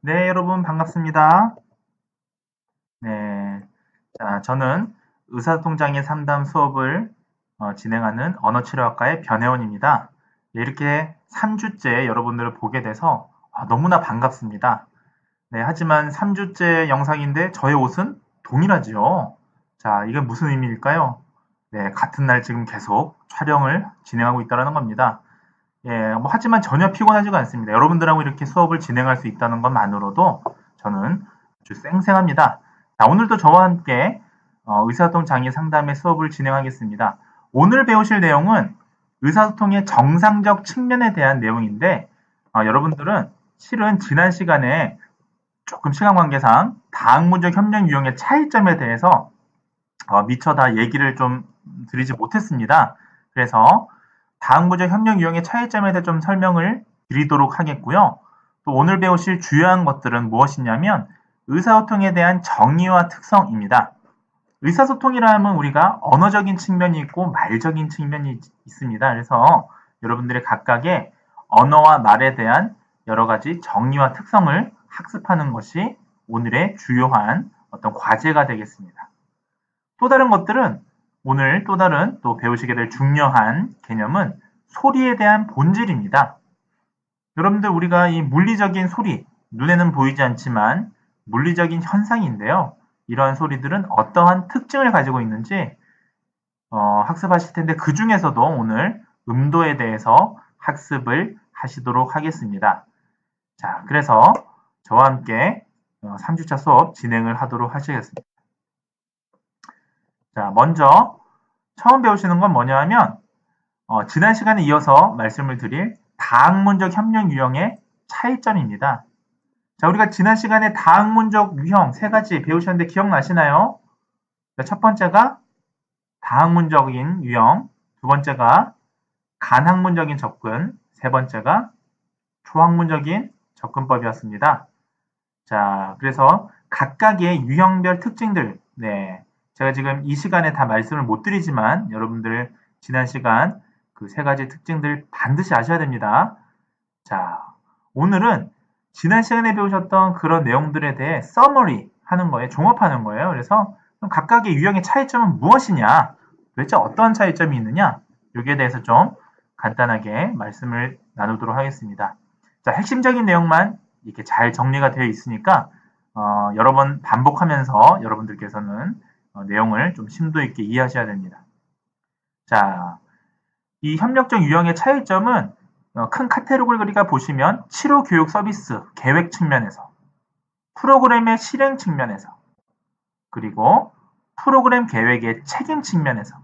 네, 여러분 반갑습니다. 네, 자, 저는 의사소통장애 상담 수업을 진행하는 언어치료학과의 변혜원입니다. 네, 이렇게 3주째 여러분들을 보게 돼서 너무나 반갑습니다. 네, 하지만 3주째 영상인데 저의 옷은 동일하지요. 자, 이게 무슨 의미일까요? 네, 같은 날 지금 계속 촬영을 진행하고 있다는 겁니다. 예, 하지만 전혀 피곤하지가 않습니다. 여러분들하고 이렇게 수업을 진행할 수 있다는 것만으로도 저는 아주 쌩쌩합니다. 자, 오늘도 저와 함께 의사소통 장애 상담의 수업을 진행하겠습니다. 오늘 배우실 내용은 의사소통의 정상적 측면에 대한 내용인데, 여러분들은 실은 지난 시간에 조금 시간 관계상 다학문적 협력 유형의 차이점에 대해서 미처 다 얘기를 좀 드리지 못했습니다. 그래서 다학문적 협력 유형의 차이점에 대해 좀 설명을 드리도록 하겠고요. 또 오늘 배우실 주요한 것들은 무엇이냐면 의사소통에 대한 정의와 특성입니다. 의사소통이라 하면 우리가 언어적인 측면이 있고 말적인 측면이 있습니다. 그래서 여러분들의 각각의 언어와 말에 대한 여러 가지 정의와 특성을 학습하는 것이 오늘의 주요한 어떤 과제가 되겠습니다. 또 다른 것들은 오늘 또 다른 또 배우시게 될 중요한 개념은 소리에 대한 본질입니다. 여러분들 우리가 이 물리적인 소리, 눈에는 보이지 않지만 물리적인 현상인데요. 이러한 소리들은 어떠한 특징을 가지고 있는지 학습하실 텐데 그 중에서도 오늘 음도에 대해서 학습을 하시도록 하겠습니다. 자, 그래서 저와 함께 3주차 수업 진행을 하도록 하시겠습니다. 자, 먼저 처음 배우시는 건 뭐냐 하면 지난 시간에 이어서 말씀을 드릴 다학문적 협력 유형의 차이점입니다. 자, 우리가 지난 시간에 다학문적 유형 세 가지 배우셨는데 기억나시나요? 첫 번째가 다학문적인 유형, 두 번째가 간학문적인 접근, 세 번째가 초학문적인 접근법이었습니다. 자, 그래서 각각의 유형별 특징들, 네, 제가 지금 이 시간에 다 말씀을 못 드리지만 여러분들 지난 시간 그 세 가지 특징들 반드시 아셔야 됩니다. 자, 오늘은 지난 시간에 배우셨던 그런 내용들에 대해 서머리 하는 거예요. 종합하는 거예요. 그래서 각각의 유형의 차이점은 무엇이냐, 도대체 어떤 차이점이 있느냐, 여기에 대해서 좀 간단하게 말씀을 나누도록 하겠습니다. 자, 핵심적인 내용만 이렇게 잘 정리가 되어 있으니까 여러 번 반복하면서 여러분들께서는 내용을 좀 심도 있게 이해하셔야 됩니다. 자, 이 협력적 유형의 차이점은 큰 카테고리가 보시면 치료 교육 서비스 계획 측면에서, 프로그램의 실행 측면에서, 그리고 프로그램 계획의 책임 측면에서,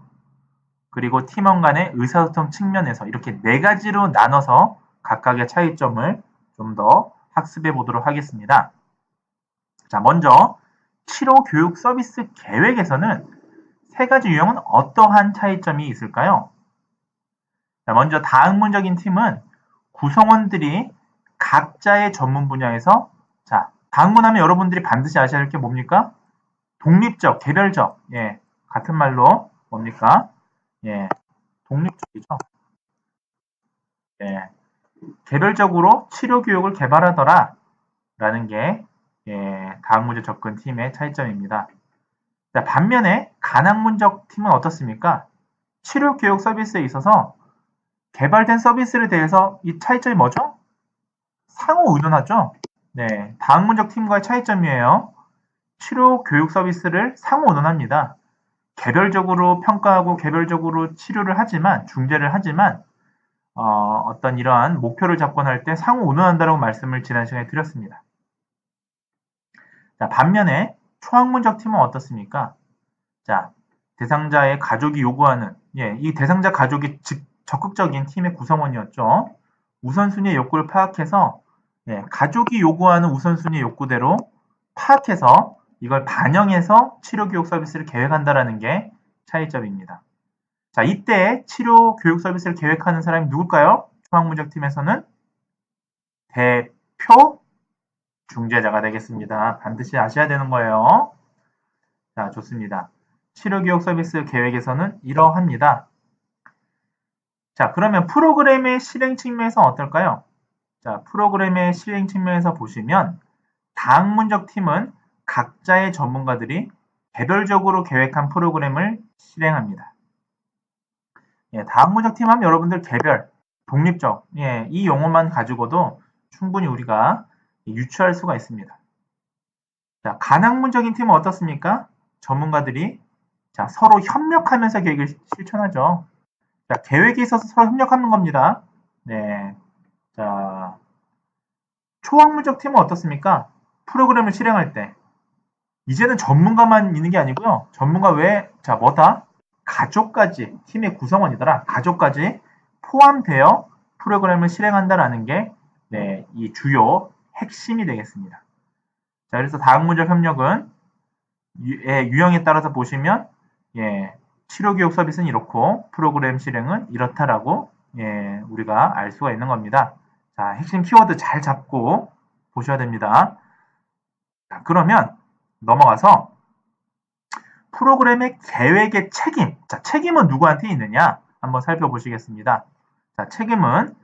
그리고 팀원 간의 의사소통 측면에서 이렇게 네 가지로 나눠서 각각의 차이점을 좀 더 학습해 보도록 하겠습니다. 자, 먼저 치료 교육 서비스 계획에서는 세 가지 유형은 어떠한 차이점이 있을까요? 자, 먼저 다학문적인 팀은 구성원들이 각자의 전문 분야에서, 자, 다학문하면 여러분들이 반드시 아셔야 할 게 뭡니까? 독립적, 개별적, 예, 같은 말로 뭡니까? 예, 독립적이죠. 예, 개별적으로 치료 교육을 개발하더라 라는 게 다학문적 접근 팀의 차이점입니다. 자, 반면에 간학문적 팀은 어떻습니까? 치료 교육 서비스에 있어서 개발된 서비스에 대해서 이 차이점이 뭐죠? 상호 의존하죠. 네, 다학문적 팀과의 차이점이에요. 치료 교육 서비스를 상호 의존합니다. 개별적으로 평가하고 개별적으로 치료를 하지만, 중재를 하지만 어떤 이러한 목표를 접근할 때 상호 의존한다고 말씀을 지난 시간에 드렸습니다. 자, 반면에 초학문적 팀은 어떻습니까? 자, 대상자의 가족이 요구하는, 이 대상자 가족이 적극적인 팀의 구성원이었죠. 우선순위의 욕구를 파악해서, 가족이 요구하는 우선순위의 욕구대로 파악해서 이걸 반영해서 치료교육 서비스를 계획한다는 게 차이점입니다. 자, 이때 치료 교육 서비스를 계획하는 사람이 누굴까요? 초학문적 팀에서는 대표 중재자가 되겠습니다. 반드시 아셔야 되는 거예요. 자, 좋습니다. 치료교육 서비스 계획에서는 이러합니다. 자, 그러면 프로그램의 실행 측면에서 어떨까요? 자, 프로그램의 실행 측면에서 보시면 다학문적 팀은 각자의 전문가들이 개별적으로 계획한 프로그램을 실행합니다. 예, 다학문적 팀 하면 여러분들 개별, 독립적, 예, 이 용어만 가지고도 충분히 우리가 유추할 수가 있습니다. 자, 간학문적인 팀은 어떻습니까? 전문가들이 자, 서로 협력하면서 계획을 실천하죠. 자, 계획에 있어서 서로 협력하는 겁니다. 네. 자, 초학문적 팀은 어떻습니까? 프로그램을 실행할 때 이제는 전문가만 있는 게 아니고요. 전문가 외에 자, 뭐다? 가족까지 팀의 구성원이더라. 가족까지 포함되어 프로그램을 실행한다라는 게 네, 이 주요 핵심이 되겠습니다. 자, 그래서 다학문적 협력은 유형에 따라서 보시면 예, 치료교육 서비스는 이렇고 프로그램 실행은 이렇다라고 예, 우리가 알 수가 있는 겁니다. 자, 핵심 키워드 잘 잡고 보셔야 됩니다. 자, 그러면 넘어가서 프로그램의 계획의 책임. 자, 책임은 누구한테 있느냐? 한번 살펴보시겠습니다. 자, 책임은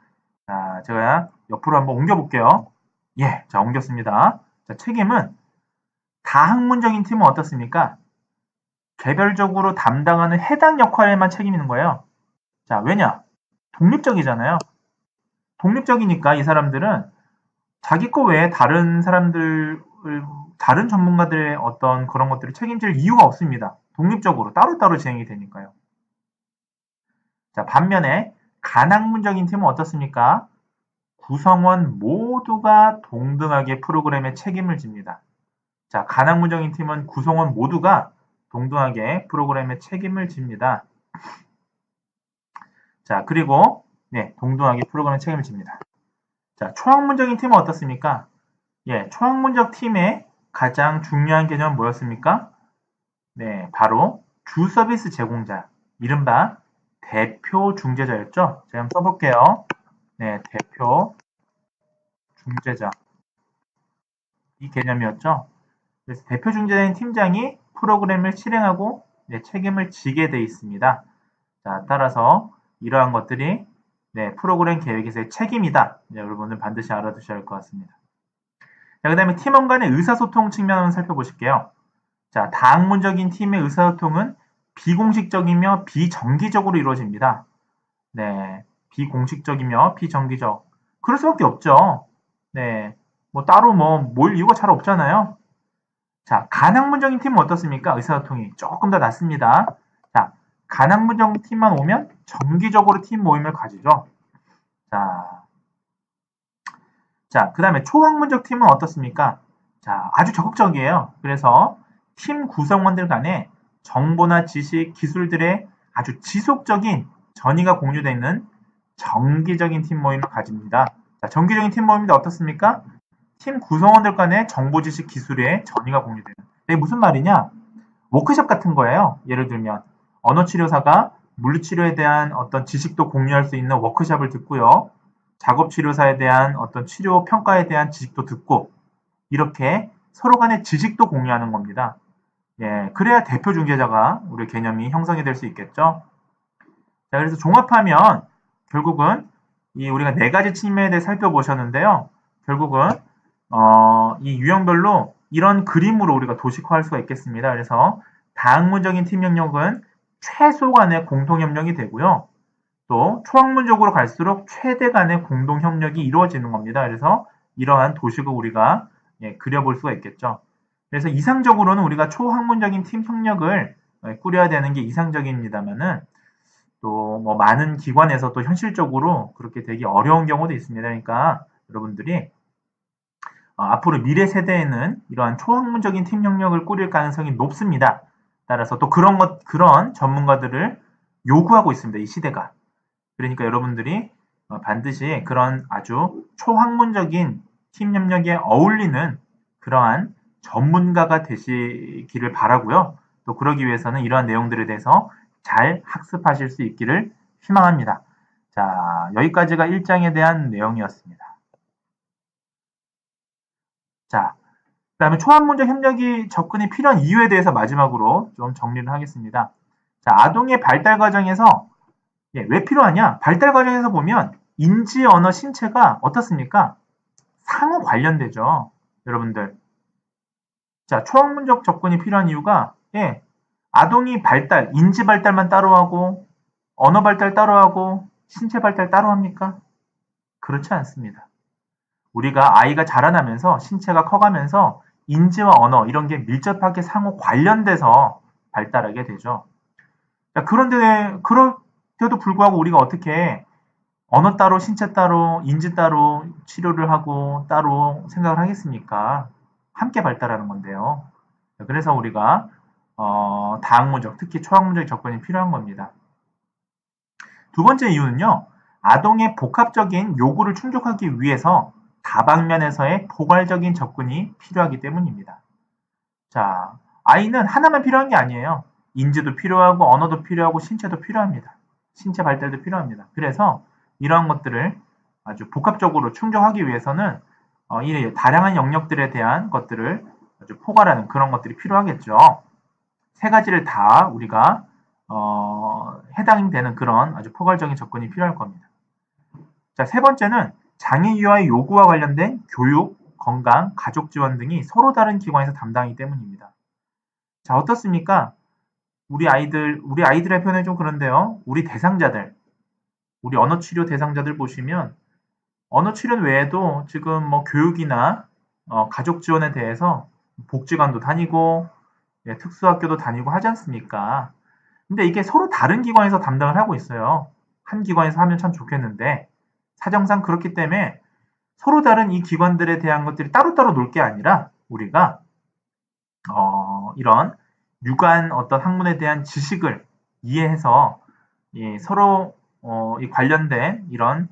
자, 제가 옆으로 한번 옮겨볼게요. 예, 자, 옮겼습니다. 자, 책임은 다학문적인 팀은 어떻습니까? 개별적으로 담당하는 해당 역할에만 책임있는 거예요. 자, 왜냐? 독립적이잖아요. 독립적이니까 이 사람들은 자기 거 외에 다른 사람들, 다른 전문가들의 어떤 그런 것들을 책임질 이유가 없습니다. 독립적으로 따로따로 진행이 되니까요. 자, 반면에 간학문적인 팀은 어떻습니까? 구성원 모두가 동등하게 프로그램에 책임을 집니다. 자, 간학문적인 팀은 구성원 모두가 동등하게 프로그램에 책임을 집니다. 자, 그리고 네, 동등하게 프로그램에 책임을 집니다. 자, 초학문적인 팀은 어떻습니까? 예, 초학문적 팀의 가장 중요한 개념은 뭐였습니까? 네, 바로 주 서비스 제공자, 이른바 대표 중재자였죠. 제가 한번 써볼게요. 네, 대표 중재자. 이 개념이었죠. 그래서 대표 중재자인 팀장이 프로그램을 실행하고 네, 책임을 지게 돼 있습니다. 자, 따라서 이러한 것들이 네, 프로그램 계획에서의 책임이다. 네, 여러분은 반드시 알아두셔야 할 것 같습니다. 자, 그 다음에 팀원 간의 의사소통 측면 한번 살펴보실게요. 자, 다학문적인 팀의 의사소통은 비공식적이며 비정기적으로 이루어집니다. 네, 비공식적이며 비정기적. 그럴 수밖에 없죠. 네, 뭐 따로 뭐 모일 이유가 잘 없잖아요. 자, 간학문적인 팀은 어떻습니까? 의사소통이 조금 더 낫습니다. 자, 간학문적 팀만 오면 정기적으로 팀 모임을 가지죠. 자, 그 다음에 초학문적 팀은 어떻습니까? 자, 아주 적극적이에요. 그래서 팀 구성원들 간에 정보나 지식, 기술들의 아주 지속적인 전이가 공유되어 있는 정기적인 팀 모임을 가집니다. 자, 정기적인 팀 모임인데 어떻습니까? 팀 구성원들 간의 정보, 지식, 기술의 전이가 공유되는. 이게 무슨 말이냐? 워크숍 같은 거예요. 예를 들면 언어치료사가 물리치료에 대한 어떤 지식도 공유할 수 있는 워크숍을 듣고요. 작업치료사에 대한 어떤 치료 평가에 대한 지식도 듣고 이렇게 서로 간의 지식도 공유하는 겁니다. 예, 그래야 대표 중재자가 우리 개념이 형성이 될 수 있겠죠. 자, 그래서 종합하면 결국은 이 우리가 네 가지 측면에 대해 살펴보셨는데요. 결국은 이 유형별로 이런 그림으로 우리가 도식화할 수가 있겠습니다. 그래서 다학문적인 팀 협력은 최소 간의 공통 협력이 되고요. 또 초학문적으로 갈수록 최대 간의 공동 협력이 이루어지는 겁니다. 그래서 이러한 도식을 우리가 그려볼 수가 있겠죠. 그래서 이상적으로는 우리가 초학문적인 팀 협력을 꾸려야 되는 게 이상적입니다만은 또 뭐 많은 기관에서 또 현실적으로 그렇게 되기 어려운 경우도 있습니다. 그러니까 여러분들이 앞으로 미래 세대에는 이러한 초학문적인 팀 협력을 꾸릴 가능성이 높습니다. 따라서 또 그런 전문가들을 요구하고 있습니다. 이 시대가. 그러니까 여러분들이 반드시 그런 아주 초학문적인 팀 협력에 어울리는 그러한 전문가가 되시기를 바라고요. 또 그러기 위해서는 이러한 내용들에 대해서 잘 학습하실 수 있기를 희망합니다. 자, 여기까지가 1장에 대한 내용이었습니다. 자, 그 다음에 초학문적 협력이 접근이 필요한 이유에 대해서 마지막으로 좀 정리를 하겠습니다. 자, 아동의 발달 과정에서 왜 필요하냐? 발달 과정에서 보면 인지, 언어, 신체가 어떻습니까? 상호 관련되죠. 여러분들. 자, 초학문적 접근이 필요한 이유가 아동이 발달, 인지 발달만 따로 하고 언어 발달 따로 하고 신체 발달 따로 합니까? 그렇지 않습니다. 우리가 아이가 자라나면서 신체가 커가면서 인지와 언어 이런 게 밀접하게 상호 관련돼서 발달하게 되죠. 자, 그런데도 불구하고 우리가 어떻게 언어 따로 신체 따로 인지 따로 치료를 하고 따로 생각을 하겠습니까? 함께 발달하는 건데요. 그래서 우리가 다학문적, 특히 초학문적 접근이 필요한 겁니다. 두 번째 이유는요. 아동의 복합적인 요구를 충족하기 위해서 다방면에서의 포괄적인 접근이 필요하기 때문입니다. 자, 아이는 하나만 필요한 게 아니에요. 인지도 필요하고 언어도 필요하고 신체도 필요합니다. 신체 발달도 필요합니다. 그래서 이러한 것들을 아주 복합적으로 충족하기 위해서는 이 다양한 영역들에 대한 것들을 아주 포괄하는 그런 것들이 필요하겠죠. 세 가지를 다 우리가 해당되는 그런 아주 포괄적인 접근이 필요할 겁니다. 자, 세 번째는 장애 유아의 요구와 관련된 교육, 건강, 가족 지원 등이 서로 다른 기관에서 담당하기 때문입니다. 자, 어떻습니까? 우리 아이들의 표현이 좀 그런데요. 우리 대상자들, 우리 언어치료 대상자들 보시면 언어치료 외에도 지금 뭐 교육이나 가족 지원에 대해서 복지관도 다니고 특수학교도 다니고 하지 않습니까? 근데 이게 서로 다른 기관에서 담당을 하고 있어요. 한 기관에서 하면 참 좋겠는데 사정상 그렇기 때문에 서로 다른 이 기관들에 대한 것들이 따로따로 놀 게 아니라 우리가 이런 유관 어떤 학문에 대한 지식을 이해해서 서로 이 관련된 이런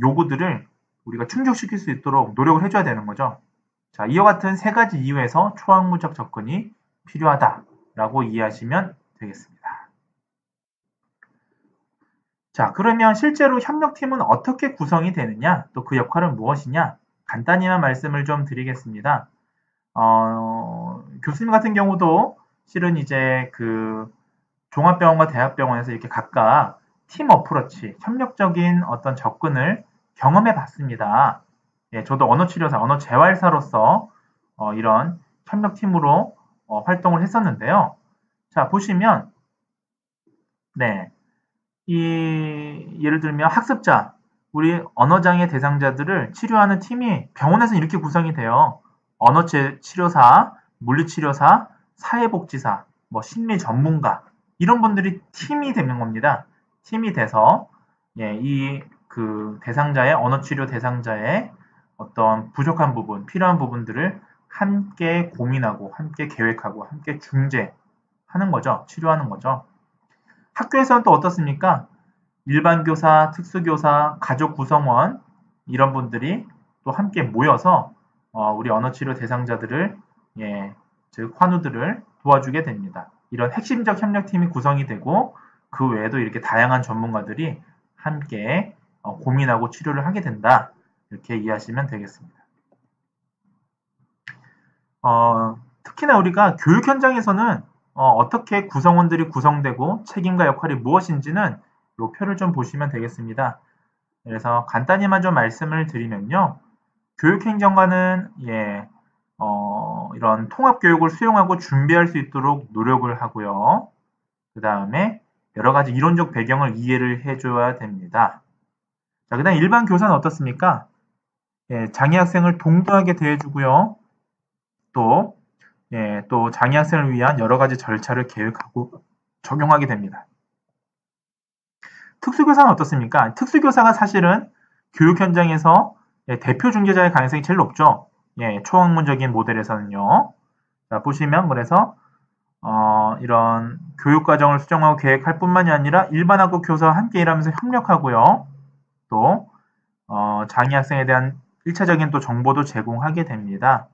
요구들을 우리가 충족시킬 수 있도록 노력을 해줘야 되는 거죠. 자, 이와 같은 세 가지 이유에서 초학문적 접근이 필요하다라고 이해하시면 되겠습니다. 자, 그러면 실제로 협력팀은 어떻게 구성이 되느냐, 또 그 역할은 무엇이냐, 간단히만 말씀을 좀 드리겠습니다. 교수님 같은 경우도 실은 이제 그 종합병원과 대학병원에서 이렇게 각각 팀 어프로치, 협력적인 어떤 접근을 경험해 봤습니다. 예, 저도 언어치료사, 언어재활사로서 이런 협력팀으로 활동을 했었는데요. 자, 보시면, 네, 예를 들면 학습자, 우리 언어장애 대상자들을 치료하는 팀이 병원에서 이렇게 구성이 돼요. 언어치료사, 물리치료사, 사회복지사, 뭐 심리 전문가 이런 분들이 팀이 되는 겁니다. 팀이 돼서 이 그 대상자의 언어치료 대상자의 어떤 부족한 부분, 필요한 부분들을 함께 고민하고 함께 계획하고 함께 중재하는 거죠. 치료하는 거죠. 학교에서는 또 어떻습니까? 일반 교사, 특수교사, 가족 구성원 이런 분들이 또 함께 모여서 우리 언어치료 대상자들을 즉 환우들을 도와주게 됩니다. 이런 핵심적 협력팀이 구성이 되고 그 외에도 이렇게 다양한 전문가들이 함께 고민하고 치료를 하게 된다. 이렇게 이해하시면 되겠습니다. 특히나 우리가 교육 현장에서는 어떻게 구성원들이 구성되고 책임과 역할이 무엇인지는 이 표를 좀 보시면 되겠습니다. 그래서 간단히만 좀 말씀을 드리면요. 교육행정관은 이런 통합교육을 수용하고 준비할 수 있도록 노력을 하고요. 그 다음에 여러 가지 이론적 배경을 이해를 해줘야 됩니다. 자, 그 다음 일반 교사는 어떻습니까? 장애 학생을 동등하게 대해주고요. 또 장애 학생을 위한 여러 가지 절차를 계획하고 적용하게 됩니다. 특수교사는 어떻습니까? 특수교사가 사실은 교육 현장에서 대표 중재자의 가능성이 제일 높죠. 초학문적인 모델에서는요. 자, 보시면 그래서 이런 교육과정을 수정하고 계획할 뿐만이 아니라 일반 학급 교사와 함께 일하면서 협력하고요. 또 장애 학생에 대한 1차적인 또 정보도 제공하게 됩니다.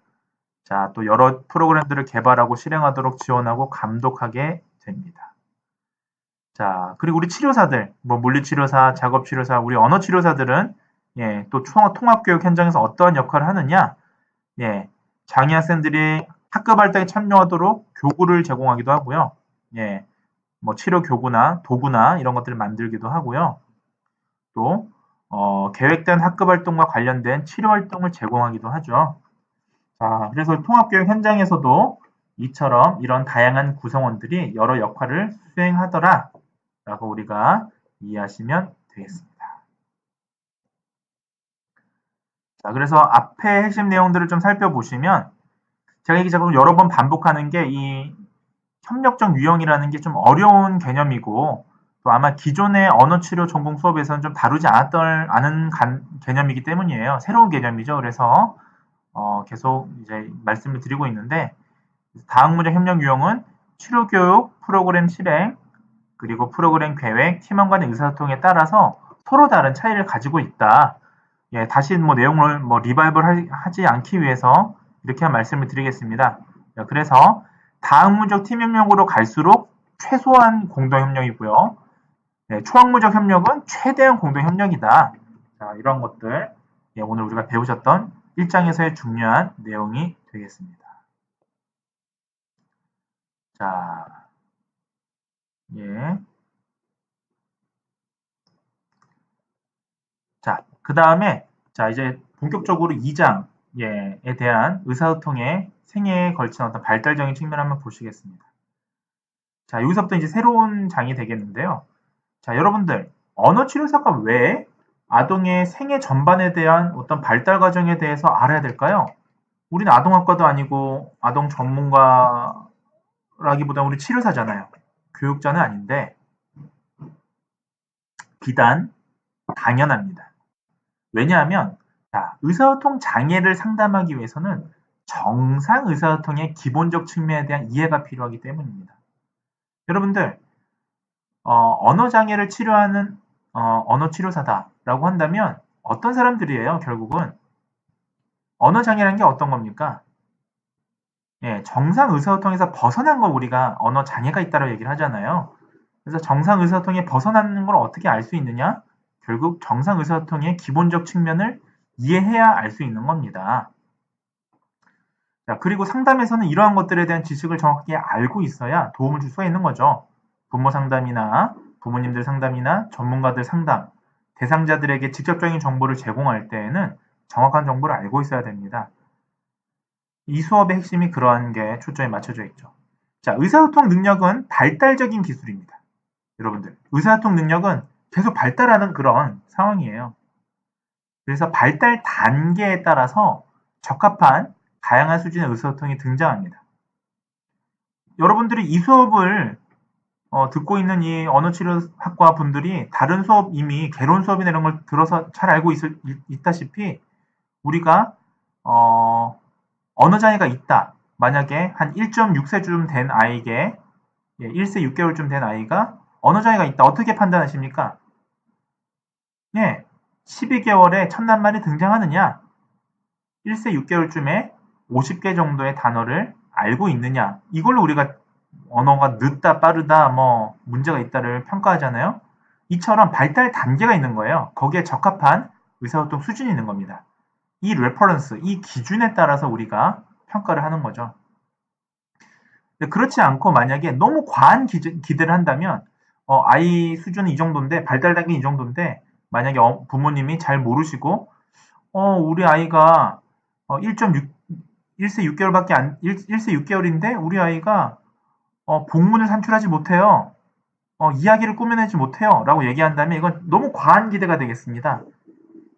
자, 또 여러 프로그램들을 개발하고 실행하도록 지원하고 감독하게 됩니다. 자, 그리고 우리 치료사들, 뭐 물리치료사, 작업치료사, 우리 언어치료사들은 또 통합교육 현장에서 어떠한 역할을 하느냐? 장애 학생들이 학급 활동에 참여하도록 교구를 제공하기도 하고요. 뭐 치료 교구나 도구나 이런 것들을 만들기도 하고요. 또 계획된 학급 활동과 관련된 치료 활동을 제공하기도 하죠. 자, 그래서 통합교육 현장에서도 이처럼 이런 다양한 구성원들이 여러 역할을 수행하더라 라고 우리가 이해하시면 되겠습니다. 자, 그래서 앞에 핵심 내용들을 좀 살펴보시면 제가 이게 자꾸 여러 번 반복하는 게 이 협력적 유형이라는 게 좀 어려운 개념이고 또 아마 기존의 언어치료 전공 수업에서는 좀 다루지 않은 개념이기 때문이에요. 새로운 개념이죠. 그래서 계속 이제 말씀을 드리고 있는데 다학문적 협력 유형은 치료교육, 프로그램 실행, 그리고 프로그램 계획, 팀원 간의 의사소통에 따라서 서로 다른 차이를 가지고 있다. 예, 다시 뭐 내용을 리바이벌 하지 않기 위해서 이렇게 말씀을 드리겠습니다. 그래서 다학문적 팀 협력으로 갈수록 최소한 공동 협력이고요. 네, 초학문적 협력은 최대한 공동 협력이다. 자, 이런 것들 예, 오늘 우리가 배우셨던 1장에서의 중요한 내용이 되겠습니다. 자, 예. 자, 그 다음에 자 이제 본격적으로 2장에 대한 의사소통의 생애에 걸친 어떤 발달적인 측면을 한번 보시겠습니다. 자, 여기서부터 이제 새로운 장이 되겠는데요. 자, 여러분들 언어치료사가 왜 아동의 생애 전반에 대한 어떤 발달 과정에 대해서 알아야 될까요? 우리는 아동학과도 아니고 아동 전문가라기보다 우리 치료사잖아요. 교육자는 아닌데 비단 당연합니다. 왜냐하면 자, 의사소통 장애를 상담하기 위해서는 정상 의사소통의 기본적 측면에 대한 이해가 필요하기 때문입니다. 여러분들 언어 장애를 치료하는 언어 치료사다라고 한다면 어떤 사람들이에요? 결국은 언어 장애라는 게 어떤 겁니까? 예, 정상 의사소통에서 벗어난 걸 우리가 언어 장애가 있다고 얘기를 하잖아요. 그래서 정상 의사소통에 벗어나는 걸 어떻게 알 수 있느냐? 결국 정상 의사소통의 기본적 측면을 이해해야 알 수 있는 겁니다. 자, 그리고 상담에서는 이러한 것들에 대한 지식을 정확하게 알고 있어야 도움을 줄 수가 있는 거죠. 부모 상담이나 부모님들 상담이나 전문가들 상담, 대상자들에게 직접적인 정보를 제공할 때에는 정확한 정보를 알고 있어야 됩니다. 이 수업의 핵심이 그러한 게 초점에 맞춰져 있죠. 자, 의사소통 능력은 발달적인 기술입니다. 여러분들, 의사소통 능력은 계속 발달하는 그런 상황이에요. 그래서 발달 단계에 따라서 적합한 다양한 수준의 의사소통이 등장합니다. 여러분들이 이 수업을 듣고 있는 이 언어치료학과 분들이 다른 수업 이미 개론 수업이나 이런 걸 들어서 잘 알고 있다시피 우리가 언어 장애가 있다. 만약에 한 1.6세쯤 된 아이에게 1세 6개월쯤 된 아이가 언어 장애가 있다. 어떻게 판단하십니까? 네, 12개월에 첫낱말이 등장하느냐? 1세 6개월쯤에 50개 정도의 단어를 알고 있느냐? 이걸로 우리가 언어가 늦다, 빠르다, 뭐 문제가 있다를 평가하잖아요. 이처럼 발달 단계가 있는 거예요. 거기에 적합한 의사소통 수준이 있는 겁니다. 이 레퍼런스, 이 기준에 따라서 우리가 평가를 하는 거죠. 그렇지 않고 만약에 너무 과한 기대를 한다면 아이 수준은 이 정도인데 발달 단계는 이 정도인데 만약에 부모님이 잘 모르시고 우리 아이가 1세 6개월밖에 1세 6개월인데 우리 아이가 복문을 산출하지 못해요. 이야기를 꾸며내지 못해요. 라고 얘기한다면 이건 너무 과한 기대가 되겠습니다.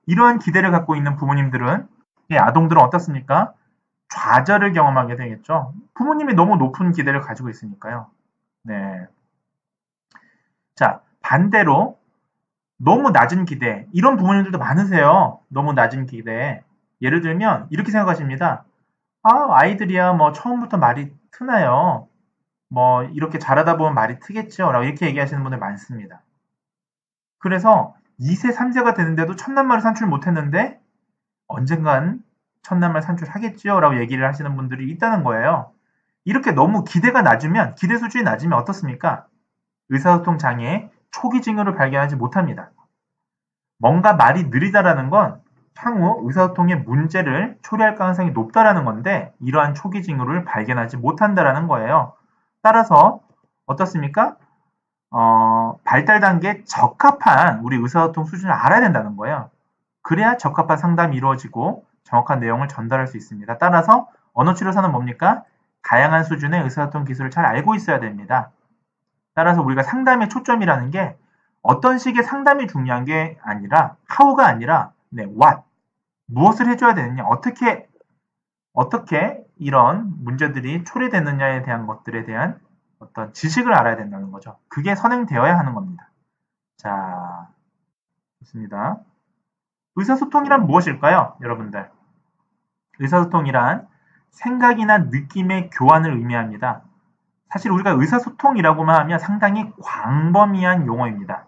이러한 기대를 갖고 있는 부모님들은 아동들은 어떻습니까? 좌절을 경험하게 되겠죠. 부모님이 너무 높은 기대를 가지고 있으니까요. 네. 자, 반대로 너무 낮은 기대. 이런 부모님들도 많으세요. 너무 낮은 기대. 예를 들면 이렇게 생각하십니다. 아이들이야 뭐 처음부터 말이 트나요. 뭐 이렇게 자라다 보면 말이 트겠죠. 라고 이렇게 얘기하시는 분들 많습니다. 그래서 2세, 3세가 되는데도 첫낱말을 산출 못했는데 언젠간 첫낱말 산출하겠지요. 라고 얘기를 하시는 분들이 있다는 거예요. 이렇게 너무 기대가 낮으면, 기대 수준이 낮으면 어떻습니까? 의사소통 장애의 초기 징후를 발견하지 못합니다. 뭔가 말이 느리다라는 건 향후 의사소통의 문제를 초래할 가능성이 높다라는 건데 이러한 초기 징후를 발견하지 못한다라는 거예요. 따라서 어떻습니까? 발달 단계에 적합한 우리 의사소통 수준을 알아야 된다는 거예요. 그래야 적합한 상담이 이루어지고 정확한 내용을 전달할 수 있습니다. 따라서 언어치료사는 뭡니까? 다양한 수준의 의사소통 기술을 잘 알고 있어야 됩니다. 따라서 우리가 상담의 초점이라는 게 어떤 식의 상담이 중요한 게 아니라 how가 아니라 what, 무엇을 해줘야 되느냐, 어떻게 이런 문제들이 초래되느냐에 대한 것들에 대한 어떤 지식을 알아야 된다는 거죠. 그게 선행되어야 하는 겁니다. 자, 좋습니다. 의사소통이란 무엇일까요? 여러분들. 의사소통이란 생각이나 느낌의 교환을 의미합니다. 사실 우리가 의사소통이라고만 하면 상당히 광범위한 용어입니다.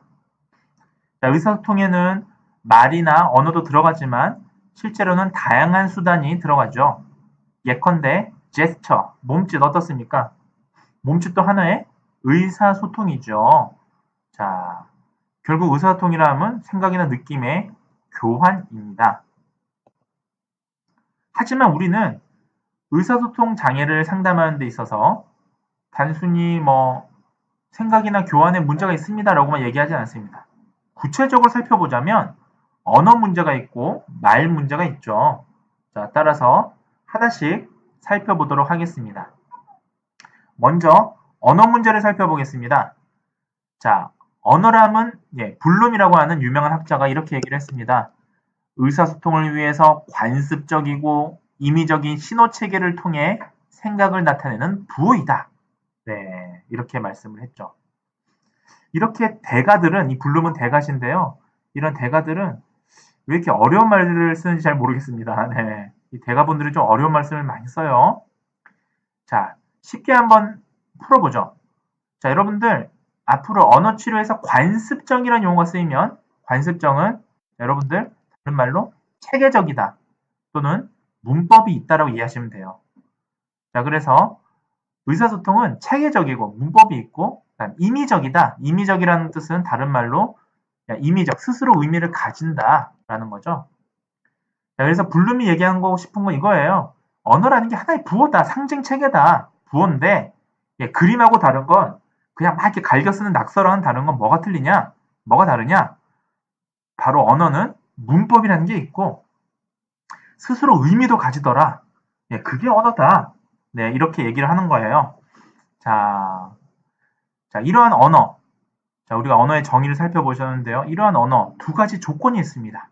자, 의사소통에는 말이나 언어도 들어가지만 실제로는 다양한 수단이 들어가죠. 예컨대 제스처, 몸짓 어떻습니까? 몸짓도 하나의 의사소통이죠. 자, 결국 의사소통이라 하면 생각이나 느낌의 교환입니다. 하지만 우리는 의사소통 장애를 상담하는 데 있어서 단순히 생각이나 교환에 문제가 있습니다라고만 얘기하지 않습니다. 구체적으로 살펴보자면 언어 문제가 있고 말 문제가 있죠. 자, 따라서 하나씩 살펴보도록 하겠습니다. 먼저 언어 문제를 살펴보겠습니다. 자, 언어람은 블룸이라고 하는 유명한 학자가 이렇게 얘기를 했습니다. 의사소통을 위해서 관습적이고 임의적인 신호체계를 통해 생각을 나타내는 부호이다. 네, 이렇게 말씀을 했죠. 이렇게 대가들은, 이 블룸은 대가신데요. 이런 대가들은 왜 이렇게 어려운 말들을 쓰는지 잘 모르겠습니다. 네, 이 대가분들이 좀 어려운 말씀을 많이 써요. 자, 쉽게 한번 풀어보죠. 자, 여러분들 앞으로 언어치료에서 관습정이라는 용어가 쓰이면 관습정은 여러분들 다른 말로 체계적이다 또는 문법이 있다라고 이해하시면 돼요. 자, 그래서 의사소통은 체계적이고 문법이 있고 임의적이다. 임의적이라는 뜻은 다른 말로 임의적, 스스로 의미를 가진다라는 거죠. 자, 그래서 블룸이 얘기하고 싶은 건 이거예요. 언어라는 게 하나의 부호다. 상징 체계다. 부호인데 그림하고 다른 건 그냥 막 이렇게 갈겨 쓰는 낙서랑은 다른 건 뭐가 틀리냐? 뭐가 다르냐? 바로 언어는 문법이라는 게 있고 스스로 의미도 가지더라. 그게 언어다. 네, 이렇게 얘기를 하는 거예요. 자, 이러한 언어. 자, 우리가 언어의 정의를 살펴보셨는데요. 이러한 언어 두 가지 조건이 있습니다.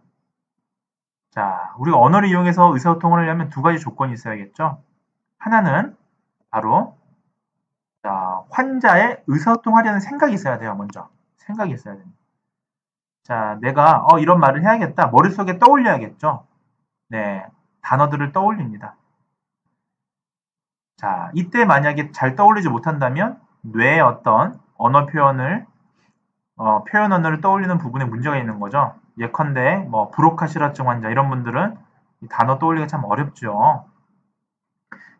자, 우리가 언어를 이용해서 의사소통을 하려면 두 가지 조건이 있어야겠죠. 하나는 바로 환자의 의사소통하려는 생각이 있어야 돼요. 먼저 생각이 있어야 됩니다. 자, 내가 이런 말을 해야겠다. 머릿속에 떠올려야겠죠. 네, 단어들을 떠올립니다. 자, 이때 만약에 잘 떠올리지 못한다면 뇌의 어떤 언어 표현을 표현 언어를 떠올리는 부분에 문제가 있는 거죠. 예컨대 브로카시라증 환자 이런 분들은 이 단어 떠올리기가 참 어렵죠.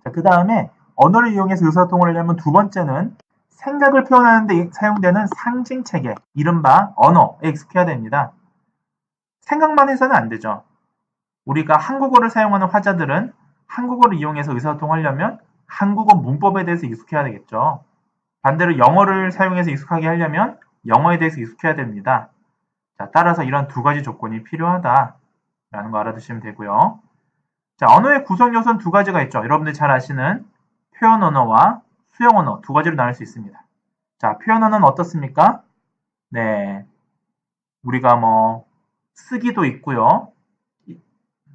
자, 그 다음에 언어를 이용해서 의사소통을 하려면 두 번째는 생각을 표현하는 데 사용되는 상징 체계, 이른바 언어에 익숙해야 됩니다. 생각만 해서는 안 되죠. 우리가 한국어를 사용하는 화자들은 한국어를 이용해서 의사소통하려면 한국어 문법에 대해서 익숙해야 되겠죠. 반대로 영어를 사용해서 익숙하게 하려면 영어에 대해서 익숙해야 됩니다. 자, 따라서 이런 두 가지 조건이 필요하다라는 거 알아두시면 되고요. 자, 언어의 구성 요소는 두 가지가 있죠. 여러분들이 잘 아시는 표현 언어와 수용 언어 두 가지로 나눌 수 있습니다. 자, 표현 언어는 어떻습니까? 네, 우리가 쓰기도 있고요.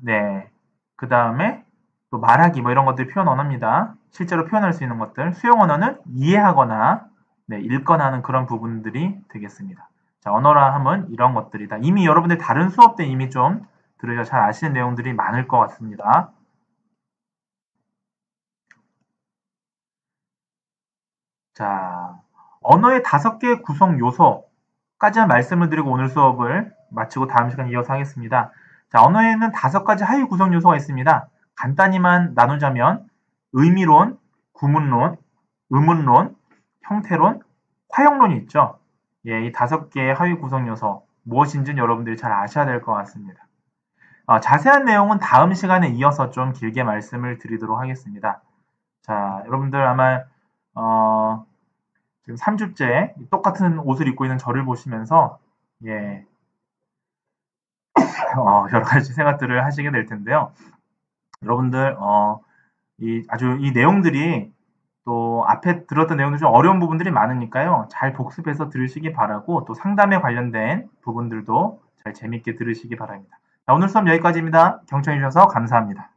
네, 그 다음에 또 말하기 이런 것들이 표현 언어입니다. 실제로 표현할 수 있는 것들. 수용 언어는 이해하거나 읽거나 하는 그런 부분들이 되겠습니다. 자, 언어라 하면 이런 것들이다. 이미 여러분들 다른 수업 때 이미 좀 들으셔서 잘 아시는 내용들이 많을 것 같습니다. 자, 언어의 5개의 구성 요소까지만 말씀을 드리고 오늘 수업을 마치고 다음 시간 이어서 하겠습니다. 자, 언어에는 5가지 하위 구성 요소가 있습니다. 간단히만 나누자면 의미론, 구문론, 의문론, 형태론, 화형론이 있죠. 이 5개의 하위 구성 요소 무엇인지는 여러분들이 잘 아셔야 될 것 같습니다. 자세한 내용은 다음 시간에 이어서 좀 길게 말씀을 드리도록 하겠습니다. 자, 여러분들 아마 지금 3주째 똑같은 옷을 입고 있는 저를 보시면서 여러 가지 생각들을 하시게 될 텐데요. 여러분들 이 내용들이 또 앞에 들었던 내용들 좀 어려운 부분들이 많으니까요. 잘 복습해서 들으시기 바라고 또 상담에 관련된 부분들도 잘 재밌게 들으시기 바랍니다. 자, 오늘 수업 여기까지입니다. 경청해 주셔서 감사합니다.